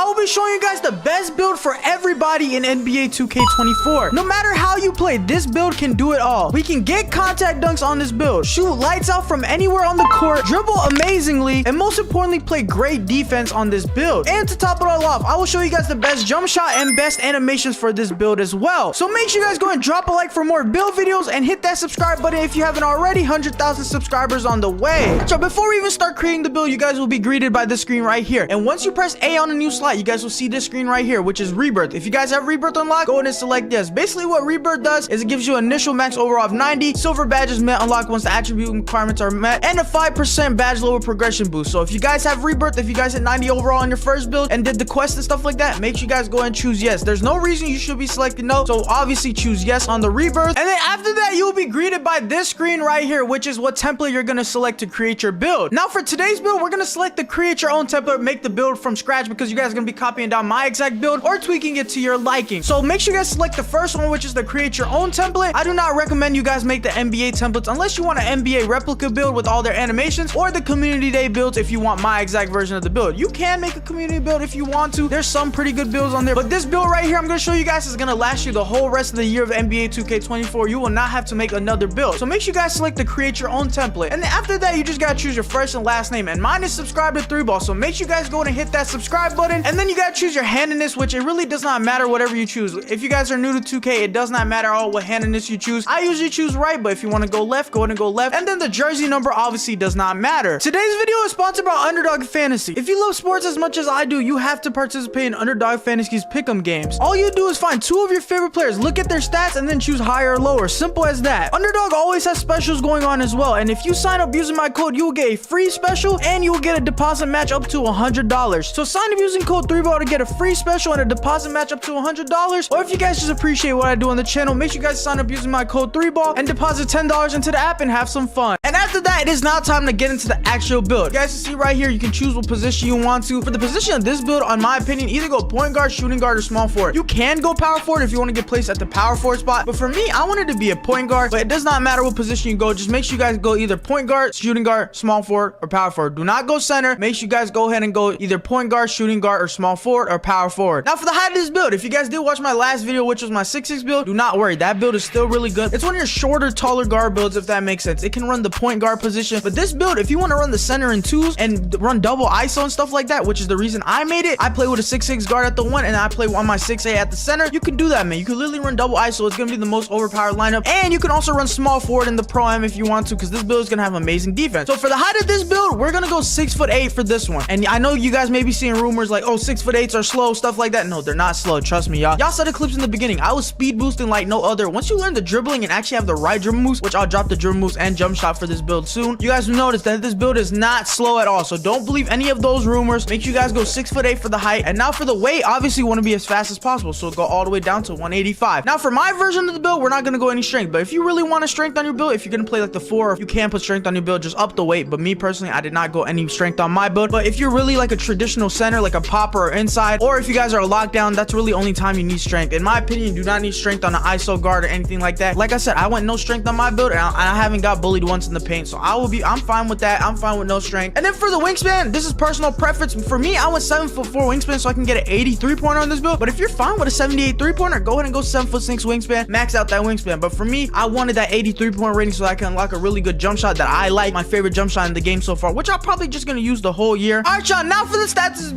will be showing you guys the best build for everybody in NBA 2K24. No matter how you play, this build can do it all. We can get contact dunks on this build, shoot lights out from anywhere on the court, dribble amazingly, and most importantly, play great defense on this build. And to top it all off, I will show you guys the best jump shot and best animations for this build as well. So make sure you guys go and drop a like for more build videos and hit that subscribe button if you haven't already. 100,000 subscribers on the way. So before we even start creating the build, you guys will be greeted by this screen right here. And once you press A on a new slot, you guys will see this screen right here, which is rebirth. If you guys have rebirth unlocked, go ahead and select yes. Basically what rebirth does is it gives you initial max overall of 90, silver badges met unlocked once the attribute requirements are met, and a 5% badge lower progression boost. So if you guys have rebirth, if you guys hit 90 overall on your first build and did the quest and stuff like that, make sure you guys go and choose yes. There's no reason you should be selecting no, so obviously choose yes on the rebirth. And then after that, you'll be greeted by this screen right here, which is what template you're gonna select to create your build. Now for today's build, we're gonna select the create your own template, make the build from scratch, because you guys are gonna be copying down my exact build or tweaking it to your liking. So make sure you guys select the first one, which is the create your own template. I do not recommend you guys make the NBA templates unless you want an NBA replica build with all their animations, or the community day builds if you want my exact version of the build. You can make a community build if you want to. There's some pretty good builds on there, but this build right here I'm gonna show you guys is gonna last you the whole rest of the year of NBA 2K24. You will not have to make another build. So make sure you guys select the create your own template, and then after that you just gotta choose your first and last name, and mine is subscribe to 3ball. So make sure you guys go and hit that subscribe button, and then you gotta choose your handedness, which it really does not matter whatever you choose. If you guys are new to 2K, it does not matter all what handedness you choose. I usually choose right, but if you want to go left, go ahead and go left. And then the jersey number obviously does not matter. Today's video is sponsored by Underdog Fantasy. If you love sports as much as I do, you have to participate in Underdog Fantasy's pick'em games. All you do is find two of your favorite players, look at their stats, and then choose higher or lower. Simple as that. Underdog always has specials going on as well, and if you sign up using my code, you will get a free special and you will get a deposit match up to $100. So sign up using code 3ball to get a free special and a deposit match up to $100. Or if you guys just appreciate what I do on the channel, make sure you guys sign up using my code 3ball and deposit $10 into the app and have some fun. And after that, it is now time to get into the actual build. You guys can see right here, you can choose what position you want to. For the position of this build, on my opinion, either go point guard, shooting guard, or small forward. You can go power forward if you want to get placed at the power forward spot, but for me, I wanted to be a point guard. But it does not matter what position you go, just make sure you guys go either point guard, shooting guard, small forward, or power forward. Do not go center. Make sure you guys go ahead and go either point guard, shooting guard, or small forward, or power forward. Now for the height of this build, if you guys did watch my last video, which was my 6'6" build, do not worry, that build is still really good. It's one of your shorter, taller guard builds, if that makes sense. It can run the point guard position, but this build, if you want to run the center and twos and run double ISO and stuff like that, which is the reason I made it, I play with a 6'6" guard at the one and I play on my 6'8" at the center. You can do that, man. You can literally run double ISO. It's gonna be the most overpowered lineup, and you can also run small forward in the Pro Am if you want to, because this build is gonna have amazing defense. So for the height of this build, we're gonna go 6'8" for this one. And I know you guys may be seeing rumors like, oh, 6'8" are slow, stuff like that. No, they're not slow. Trust me, y'all saw the clips in the beginning. I was speed boosting like no other. Once you learn the dribbling and actually have the right dribble moves, which I'll drop the dribble moves and jump shot for this build soon, you guys will notice that this build is not slow at all. So don't believe any of those rumors. Make sure you guys go 6'8" for the height. And now for the weight, obviously you want to be as fast as possible, so go all the way down to 185. Now for my version of the build, we're not going to go any strength, but if you really want a strength on your build, if you're going to play like the 4, you can put strength on your build, just up the weight. But me personally, I did not go any strength on my build. But if you're really like a traditional center, like a popper or inside, or if you guys are locked down, that's really only time you need strength. In my opinion, you do not need strength on an ISO guard or anything like that. Like I said, I went no strength on my build, and I haven't got bullied once in the paint, so I'm fine with that. I'm fine with no strength. And then for the wingspan, this is personal preference. For me, I went 7'4" wingspan so I can get an 83 pointer on this build. But if you're fine with a 78 3-pointer, go ahead and go 7'6" wingspan, max out that wingspan. But for me, I wanted that 83 point rating so I can unlock a really good jump shot that I like, my favorite jump shot in the game so far, which I'm probably just gonna use the whole year. All right, y'all, now for the stats of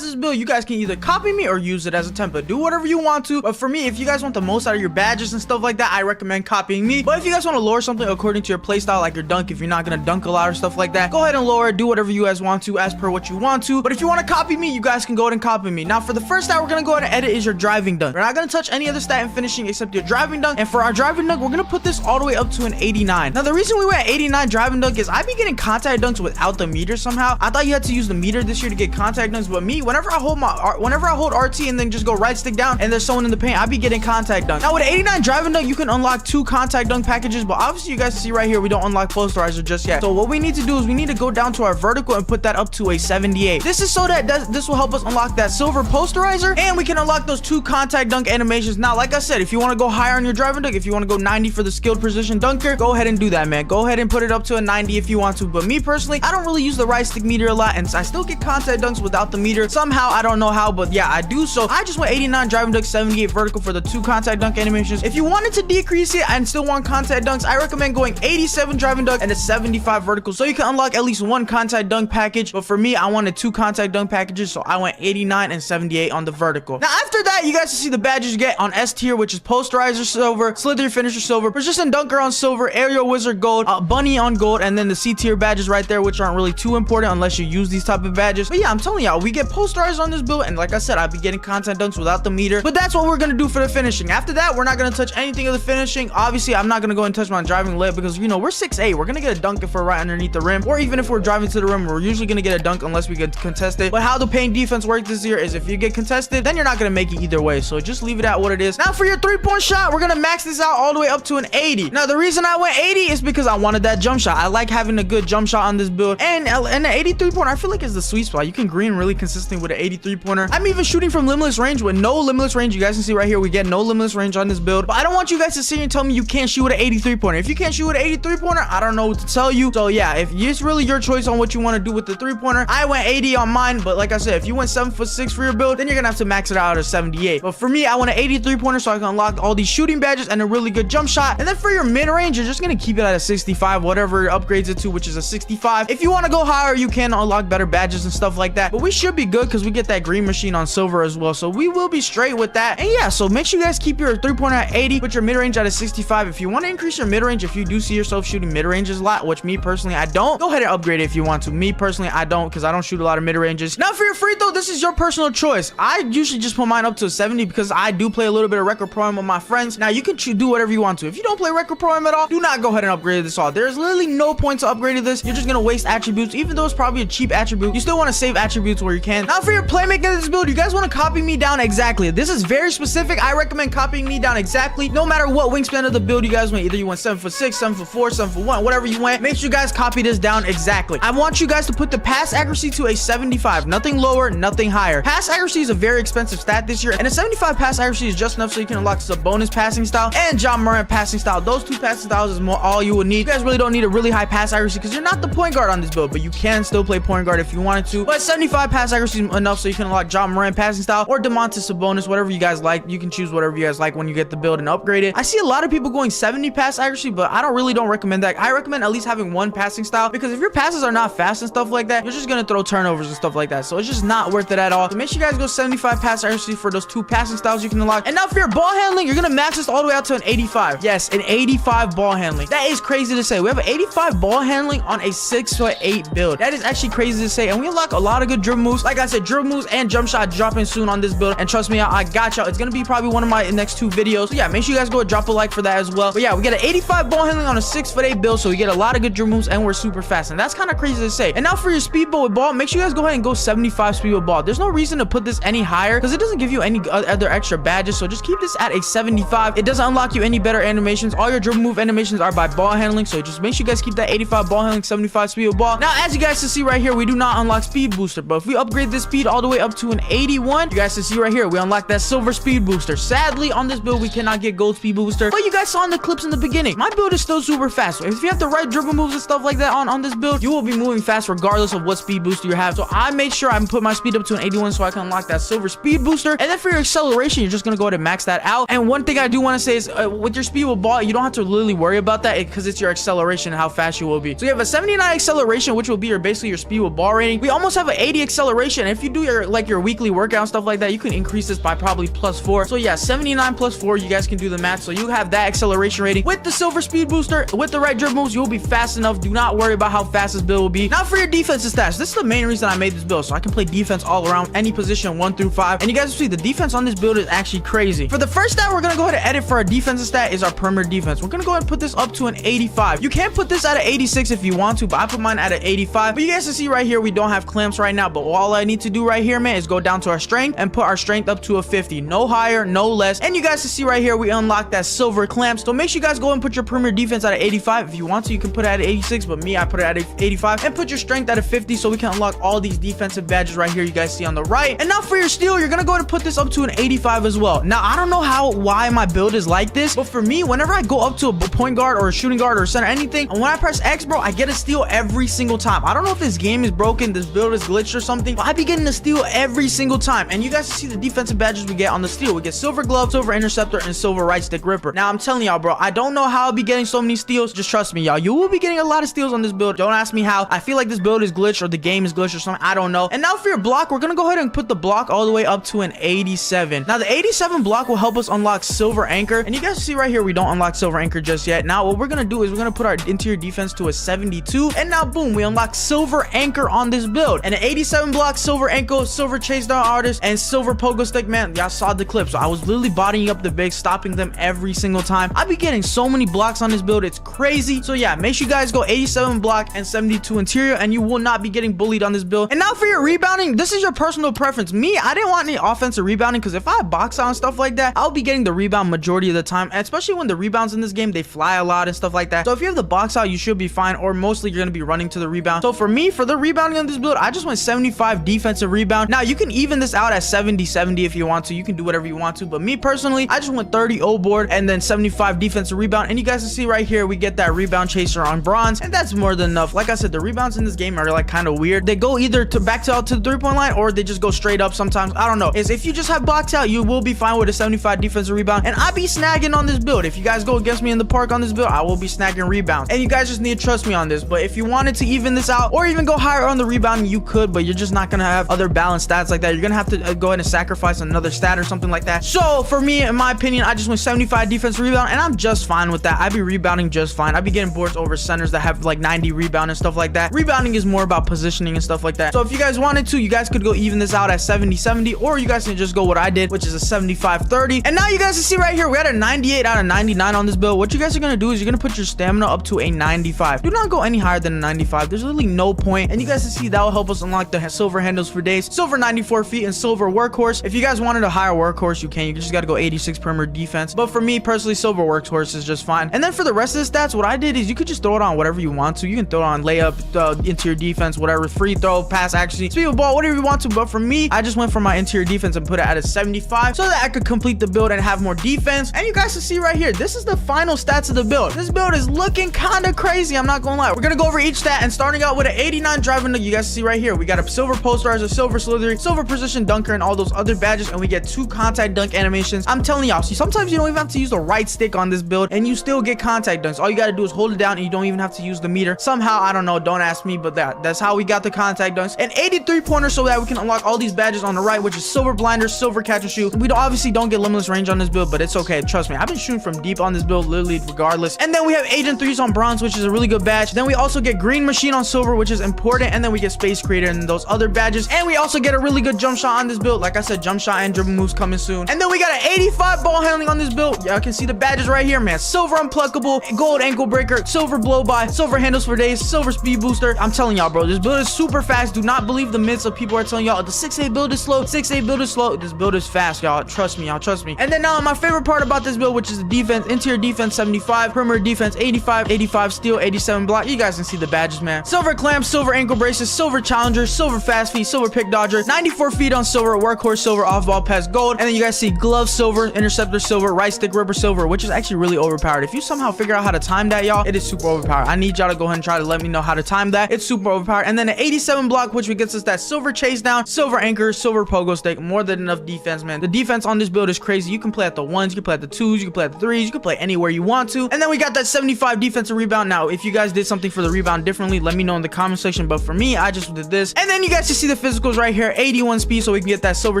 this build. You guys can either copy me or use it as a template. Do whatever you want to. But for me, if you guys want the most out of your badges and stuff like that, I recommend copying me. But if you guys want to lower something according to your playstyle, like your dunk, if you're not gonna dunk a lot or stuff like that, go ahead and lower it. Do whatever you guys want to as per what you want to. But if you want to copy me, you guys can go ahead and copy me. Now for the first stat we're gonna go ahead and edit is your driving dunk. We're not gonna touch any other stat in finishing except your driving dunk. And for our driving dunk, we're gonna put this all the way up to an 89. Now the reason we went 89 driving dunk is I be getting contact dunks without the meter somehow. I thought you had to use the meter this year to get contact dunks, but me, whenever I hold RT and then just go right stick down and there's someone in the paint, I be getting contact dunk. Now with 89 driving dunk, you can unlock 2 contact dunk packages, but obviously you guys see right here we don't unlock posterizer just yet. So what we need to do is we need to go down to our vertical and put that up to a 78. This is so that this will help us unlock that silver posterizer, and we can unlock those 2 contact dunk animations. Now like I said, if you want to go higher on your driving dunk, if you want to go 90 for the skilled precision dunker, go ahead and do that, man. Go ahead and put it up to a 90 if you want to. But me personally, I don't really use the right stick meter a lot, and I still get contact dunks without the meter. meter somehow. I don't know how, but yeah, I do. So I just went 89 driving dunk, 78 vertical for the 2 contact dunk animations. If you wanted to decrease it and still want contact dunks, I recommend going 87 driving dunk and a 75 vertical, so you can unlock at least 1 contact dunk package. But for me, I wanted 2 contact dunk packages, so I went 89 and 78 on the vertical. Now after that, you guys can see the badges you get on S tier, which is posterizer silver, slither finisher silver, persistent dunker on silver, aerial wizard gold, bunny on gold, and then the C tier badges right there, which aren't really too important unless you use these type of badges. But yeah, I'm telling y'all, we get posterizers on this build, and like I said, I'll be getting contact dunks without the meter. But that's what we're gonna do for the finishing. After that, we're not gonna touch anything of the finishing. Obviously, I'm not gonna go and touch my driving leg because, you know, we're 6'8". We're gonna get a dunk if we're right underneath the rim, or even if we're driving to the rim, we're usually gonna get a dunk unless we get contested. But how the paint defense work this year is if you get contested, then you're not gonna make it either way. So just leave it at what it is. Now for your 3-point shot, we're gonna max this out all the way up to an 80. Now the reason I went 80 is because I wanted that jump shot. I like having a good jump shot on this build, and an 83 pointer I feel like is the sweet spot. You can green really consistent with an 83 pointer. I'm even shooting from limitless range with no limitless range. You guys can see right here we get no limitless range on this build, but I don't want you guys to sit here and tell me you can't shoot with an 83 pointer. If you can't shoot with an 83 pointer, I don't know what to tell you. So yeah, if it's really your choice on what you want to do with the 3-pointer. I went 80 on mine, but like I said, if you went 7'6" for your build, then you're gonna have to max it out at 78. But for me, I want an 83 pointer so I can unlock all these shooting badges and a really good jump shot. And then for your mid range, you're just gonna keep it at a 65, whatever it upgrades it to, which is a 65. If you want to go higher, you can unlock better badges and stuff like that, but we should be good because we get that green machine on silver as well, so we will be straight with that. And yeah, so make sure you guys keep your 3-pointer at 80, put your mid range at a 65. If you want to increase your mid range, if you do see yourself shooting mid ranges a lot, which me personally I don't, go ahead and upgrade it if you want to. Me personally, I don't, because I don't shoot a lot of mid ranges. Now for your free throw, this is your personal choice. I usually just put mine up to a 70 because I do play a little bit of record pro with my friends. Now you can do whatever you want to. If you don't play record pro at all, do not go ahead and upgrade this all. There's literally no point to upgrading this. You're just gonna waste attributes. Even though it's probably a cheap attribute, you still want to save attributes where you can. Now for your playmaking of this build, you guys want to copy me down exactly. This is very specific. I recommend copying me down exactly, no matter what wingspan of the build you guys want. Either you want 7'6", 7'4", 7'1", whatever you want. Make sure you guys copy this down exactly. I want you guys to put the pass accuracy to a 75, nothing lower, nothing higher. Pass accuracy is a very expensive stat this year, and a 75 pass accuracy is just enough so you can unlock a bonus passing style and John Morant passing style. Those 2 passing styles is more all you will need. You guys really don't need a really high pass accuracy because you're not the point guard on this build, but you can still play point guard if you wanted to. But 75 pass accuracy is enough so you can unlock John Morant passing style or Domantas Sabonis, whatever you guys like. You can choose whatever you guys like when you get the build and upgrade it. I see a lot of people going 70 pass accuracy, but I don't recommend that. I recommend at least having 1 passing style, because if your passes are not fast and stuff like that, you're just gonna throw turnovers and stuff like that. So it's just not worth it at all. So make sure you guys go 75 pass accuracy for those 2 passing styles you can unlock. And now for your ball handling, you're gonna max this all the way out to an 85. Yes, an 85 ball handling. That is crazy to say. We have an 85 ball handling on a 6'8" build. That is actually crazy to say. And we unlock a lot of good dribble moves. Like I said, dribble moves and jump shot dropping soon on this build. And trust me, I got y'all. It's gonna be probably one of my next 2 videos. So yeah, make sure you guys go drop a like for that as well. But yeah, we get an 85 ball handling on a 6'8" build, so we get a lot of good dribble moves and we're super fast. And that's kind of crazy to say. And now for your speed with ball, make sure you guys go ahead and go 75 speed with ball. There's no reason to put this any higher because it doesn't give you any other extra badges. So just keep this at a 75. It doesn't unlock you any better animations. All your dribble move animations are by ball handling, so just make sure you guys keep that 85 ball handling, 75 speed with ball. Now as you guys can see right here, we do not unlock speed booster, but if we upgrade this speed all the way up to an 81, you guys can see right here we unlock that silver speed booster. Sadly on this build we cannot get gold speed booster, but you guys saw in the clips in the beginning, my build is still super fast. So if you have the right dribble moves and stuff like that on this build, you will be moving fast regardless of what speed booster you have. So I made sure I put my speed up to an 81 so I can unlock that silver speed booster. And then for your acceleration, you're just gonna go ahead and max that out. And one thing I do want to say is with your speed with ball, you don't have to really worry about that because it's your acceleration and how fast you will be. So you have a 79 acceleration, which will be basically your speed with ball rating. We almost have an 80 acceleration. If you do your weekly workout and stuff like that, you can increase this by probably +4. So yeah, 79 +4, you guys can do the math. So you have that acceleration rating with the silver speed booster. With the right dribble moves, you'll be fast enough. Do not worry about how fast this build will be. Now for your defensive stats, this is the main reason I made this build, so I can play defense all around any position 1 through 5. And you guys will see the defense on this build is actually crazy. For the first stat we're gonna go ahead and edit for our defensive stat is our perimeter defense. We're gonna go ahead and put this up to an 85. You can put this at an 86 if you want to, but I put mine at an 85. But you guys can see right here we don't have clamps right now, but all I need to do right here, man, is go down to our strength and put our strength up to a 50. No higher, no less. And you guys can see right here we unlock that silver clamp. So make sure you guys go and put your perimeter defense at an 85. If you want to, you can put it at an 86, but me, I put it at 85. And put your strength at a 50 so we can unlock all these defensive badges right here you guys see on the right. And now for your steal, you're gonna go ahead and put this up to an 85 as well. Now I don't know why my build is like this, but for me, whenever I go up to a point guard or a shooting guard or center anything, and when I press X, bro, I get a steal every single time. I don't know if this game is broken, this build is glitched or something, but I be getting the steal every single time. And you guys see the defensive badges we get on the steal. We get silver glove, silver interceptor, and silver right stick ripper. Now I'm telling y'all, bro, I don't know how I'll be getting so many steals. Just trust me, y'all. You will be getting a lot of steals on this build. Don't ask me how. I feel like this build is glitched or the game is glitched or something. I don't know. And now for your block, we're gonna go ahead and put the block all the way up to an 87. Now the 87 block will help us unlock silver anchor. And you guys see right here, we don't unlock silver anchor just yet. Now what we're gonna do is we're gonna put our interior defense to a 72. And now boom, we unlock silver anchor on this build. And an 87 block, silver ankle, silver chase down artist, and silver pogo stick. Man, y'all saw the clip. So I was literally bodying up the bigs, stopping them every single time. I be getting so many blocks on this build. It's crazy. So yeah, make sure you guys go 87 block and 72 interior, and you will not be getting bullied on this build. And now for your rebounding, this is your personal preference. Me, I didn't want any offensive rebounding because if I box out and stuff like that, I'll be getting the rebound majority of the time, and especially when the rebounds in this game, they fly a lot and stuff like that. So if you have the box out, you should be fine, or mostly you're going to be running to the rebound. So for me, for the rebounding on this build, I just went 75 defensive rebound. Now you can even this out at 70-70 if you want to. You can do whatever you want to, but me personally, I just went 30 O board and then 75 defensive rebound. And you guys can see right here, we get that rebound chaser on bronze, and that's more than enough. Like I said, the rebounds in this game are like kind of weird. They go either to back out to the 3-point line, or they just go straight up sometimes. I don't know. Is if you just have box out, you will be fine with a 75 defensive rebound. And I be snagging on this build. If you guys go against me in the park on this build, I will be snagging rebounds. And you guys just need to trust me on this. But if you wanted to even this out or even go higher on the rebounding, you could, but you're just not gonna have other balanced stats like that. You're gonna have to go ahead and sacrifice another stat or something like that. So for me, in my opinion, I just went 75 defense rebound, and I'm just fine with that. I be rebounding just fine. I be getting boards over centers that have like 90 rebound and stuff like that. Rebounding is more about positioning and stuff like that. So if you guys wanted to, you guys could go even this out at 70-70, or you guys can just go what I did, which is a 75-30. And now you guys can see right here, we had a 98 out of 99 on this build. What you guys are gonna do is you're gonna put your stamina up to a 95. Do not go any higher than a 95. There's really no point. And you guys can see that will help us unlock the silver handles for days, silver 94 feet, and silver workhorse. If you guys wanted a higher workhorse, you can. You just got to go 86 perimeter defense. But for me personally, silver workhorse is just fine. And then for the rest of the stats, what I did is you could just throw it on whatever you want to. You can throw it on layup, interior defense, whatever, free throw, pass, actually, speed of ball, whatever you want to. But for me, I just went for my interior defense and put it at a 75 so that I could complete the build and have more defense. And you guys can see right here, this is the final stats of the build. This build is looking kind of crazy. I'm not gonna lie. We're gonna go over each stat, and starting out with an 89 driving. You guys see right here, we got a silver posterizer, silver slithery, silver position dunker, and all those other badges, and we get 2 contact dunk animations. I'm telling y'all, see, sometimes you don't even have to use the right stick on this build, and you still get contact dunks. All you gotta do is hold it down, and you don't even have to use the meter. Somehow, I don't know, don't ask me, but that's how we got the contact dunks. And 83 pointer so that we can unlock all these badges on the right, which is silver blinder, silver catch and shoot. We obviously don't get limitless range on this build, but it's okay. Trust me, I've been shooting from deep on this build, literally regardless. And then we have agent 3s on bronze, which is a really good badge. Then we also get green machine on silver, which is important. And then we get space creator and those other badges. And we also get a really good jump shot on this build. Like I said, jump shot and dribble moves coming soon. And then we got an 85 ball handling on this build. Y'all can see the badges right here, man. Silver unpluckable, gold ankle breaker, silver blow by, silver handles for days, silver speed booster. I'm telling y'all, bro, this build is super fast. Do not believe the myths of people are telling y'all the 6A build is slow. 6A build is slow. This build is fast, y'all. Trust me, y'all. Trust me. And then now my favorite part about this build, which is the defense, interior defense 75, perimeter defense 85, 85 steel, 87 block. You guys can see the badges, man. Silver clamps, silver ankle braces, silver challenger, silver fast feet, silver pick dodger, 94 feet on silver, workhorse silver, off ball pass gold. And then you guys see glove silver, interceptor silver, right stick rubber silver, which is actually really overpowered. If you somehow figure out how to time that, y'all, it is super overpowered. I need y'all to go ahead and try to let me know how to time that. It's super overpowered. And then an 87 block, which gets us that silver chase down, silver anchor, silver pogo stick, more than enough defense, man. The defense on this build is crazy. You can play at the 1s, you can play at the 2s, you can play at the 3s, you can play anywhere you want to. And then we got that 75 defensive rebound. Now, if you guys did something for the rebound differently, let me know in the comment section. But for me, I just did this. And then you guys can see the physicals right here, 81 speed, so we can get that silver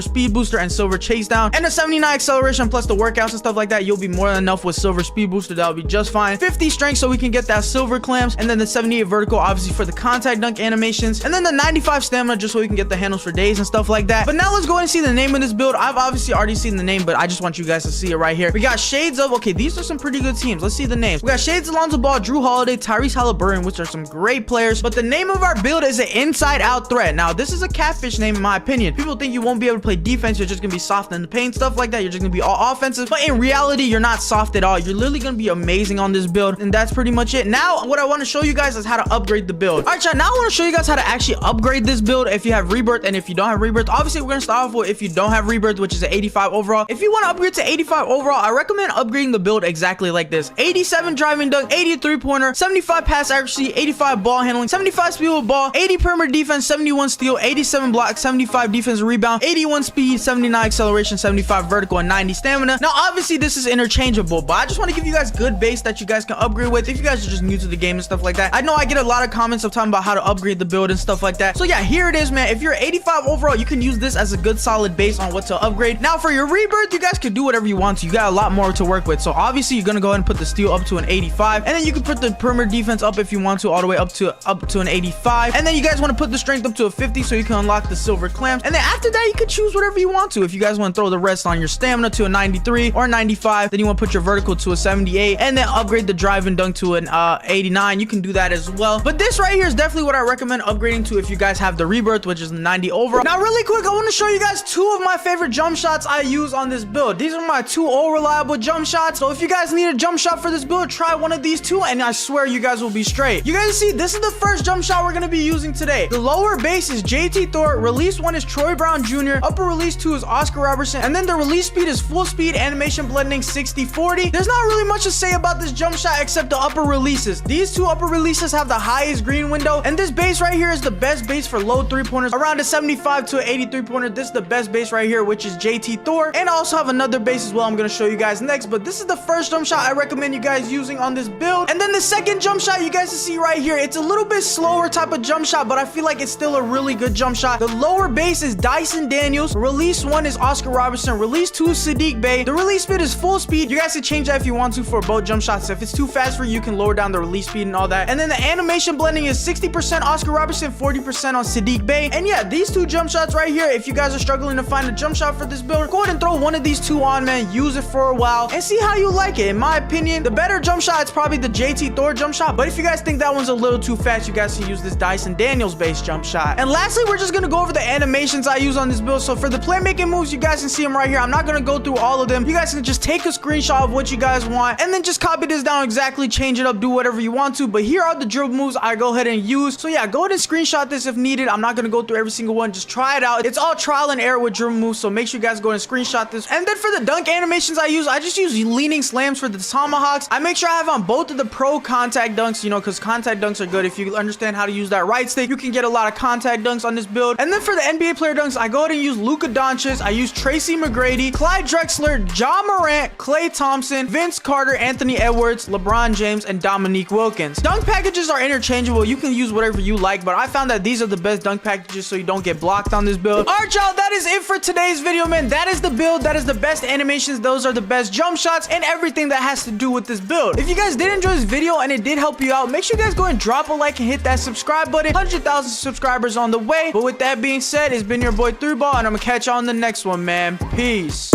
speed booster and silver chase down, and a 79 acceleration plus the workouts and stuff like that. You'll be more than enough with silver speed booster. That'll be just fine. 50 strength, so we can get that silver clamps, and then the 78 vertical, obviously for the contact dunk animations, and then the 95 stamina, just so we can get the handles for days and stuff like that. But now let's go ahead and see the name of this build. I've obviously already seen the name, but I just want you guys to see it right here. We got shades of, okay, these are some pretty good teams. Let's see the names. We got shades Alonzo Ball, Drew Holiday, Tyrese Halliburton, which are some great players. But the name of our build is an inside out threat. Now, this is a catfish name in my opinion. People think you won't be able to play defense. You're just gonna be soft in the paint, stuff like that. You're just gonna be all offensive. But in reality, you're not soft at all. You're literally gonna be amazing on this build. And that's pretty much it. Now, what I want to show you guys is how to upgrade the build. All right, y'all. Now I want to show you guys how to actually upgrade this build if you have rebirth and if you don't have rebirth. Obviously, we're gonna start off with if you don't have rebirth, which is an 85 overall. If you want to upgrade to 85 overall, I recommend upgrading the build exactly like this: 87 driving dunk, 83 pointer, 75 pass accuracy, 85 ball handling, 75 speed with ball, 80 perimeter defense, 71 steal, So 87 block, 75 defense rebound, 81 speed, 79 acceleration, 75 vertical, and 90 stamina. Now, obviously, this is interchangeable, but I just want to give you guys good base that you guys can upgrade with if you guys are just new to the game and stuff like that. I know I get a lot of comments of talking about how to upgrade the build and stuff like that. So yeah, here it is, man. If you're 85 overall, you can use this as a good solid base on what to upgrade. Now, for your rebirth, you guys can do whatever you want to. You got a lot more to work with. So obviously, you're gonna go ahead and put the steel up to an 85, and then you can put the perimeter defense up if you want to, all the way up to an 85. And then you guys want to put the strength up to a 50 so you can unlock the silver clamps. And then after that, you can choose whatever you want to. If you guys want to throw the rest on your stamina to a 93 or 95, then you want to put your vertical to a 78, and then upgrade the drive and dunk to an 89. You can do that as well. But this right here is definitely what I recommend upgrading to if you guys have the rebirth, which is 90 overall. Now, really quick, I want to show you guys two of my favorite jump shots I use on this build. These are my two all reliable jump shots. So if you guys need a jump shot for this build, try one of these two, and I swear you guys will be straight. You guys see, this is the first jump shot we're going to be using today. The lower base is JT Thor, release 1 is Troy Brown Jr., upper release 2 is Oscar Robertson, and then the release speed is full speed animation blending 60/40. There's not really much to say about this jump shot except the upper releases. These two upper releases have the highest green window, and this base right here is the best base for low three-pointers, around a 75 to an 83 pointer. This is the best base right here, which is JT Thor, and I also have another base as well I'm going to show you guys next. But this is the first jump shot I recommend you guys using on this build. And then the second jump shot you guys see right here, it's a little bit slower type of jump shot, but I feel like it's still a really good jump shot. The lower base is Dyson Daniels, release 1 is Oscar Robertson, release 2 is Sadiq Bey. The release speed is full speed. You guys can change that if you want to for both jump shots. If it's too fast for you, you can lower down the release speed and all that. And then the animation blending is 60% Oscar Robertson, 40% on Sadiq Bey. And yeah, these two jump shots right here, if you guys are struggling to find a jump shot for this build, go ahead and throw one of these two on, man. Use it for a while and see how you like it. In my opinion, the better jump shot is probably the JT Thor jump shot, but if you guys think that one's a little too fast, you guys can use this Dyson Daniels based jump shot. And lastly, we're just gonna go over the animations I use on this build. So for the playmaking moves, you guys can see them right here. I'm not gonna go through all of them. You guys can just take a screenshot of what you guys want and then just copy this down exactly, change it up, do whatever you want to. But here are the dribble moves I go ahead and use. So yeah, go ahead and screenshot this if needed. I'm not gonna go through every single one. Just try it out. It's all trial and error with dribble moves, so make sure you guys go ahead and screenshot this. And then for the dunk animations I just use leaning slams for the tomahawks. I make sure I have on both of the pro contact dunks, you know, because contact dunks are good. If you understand how to use that right stick, you can get a lot of contact dunks on this build. And then for the NBA player dunks, I go ahead and use Luka Doncic. I use Tracy McGrady, Clyde Drexler, John Morant, Klay Thompson, Vince Carter, Anthony Edwards, LeBron James, and Dominique Wilkins. Dunk packages are interchangeable. You can use whatever you like, but I found that these are the best dunk packages so you don't get blocked on this build. All right, y'all, that is it for today's video, man. That is the build. That is the best animations. Those are the best jump shots and everything that has to do with this build. If you guys did enjoy this video and it did help you out, make sure you guys go and drop a like and hit that subscribe button. 100,000 subscribers on the way. But with that being said, it's been your boy 3Ball, and I'm gonna catch you on the next one, man. Peace.